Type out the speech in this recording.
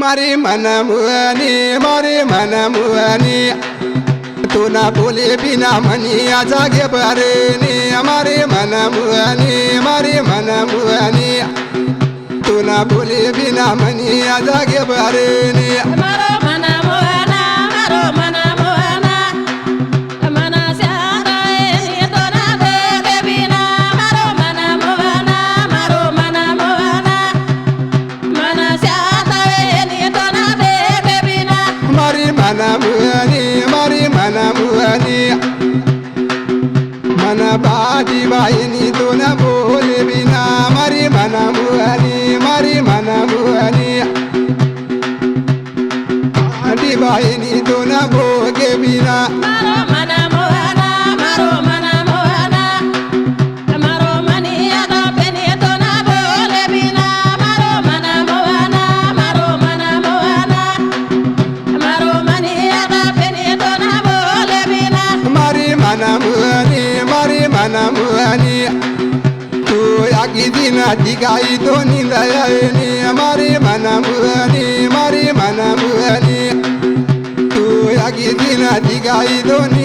मारी मनमुअनी तू ना बोले बिना मनी आ जागे बरे ने मारी मनमुअनी तू ना बोले बिना मनी आ जागे बरे ने मारी मनमुअनी मन बाजी बाईनी तू न बोले बिना मारी मनमुअनी बाजी बाईनी तू न भोगे बिना मनमुअनी तू आगी दिना दिगाई दोनी लयनी मारी मनमुअनी तू आगी दिना दिगाई दोनी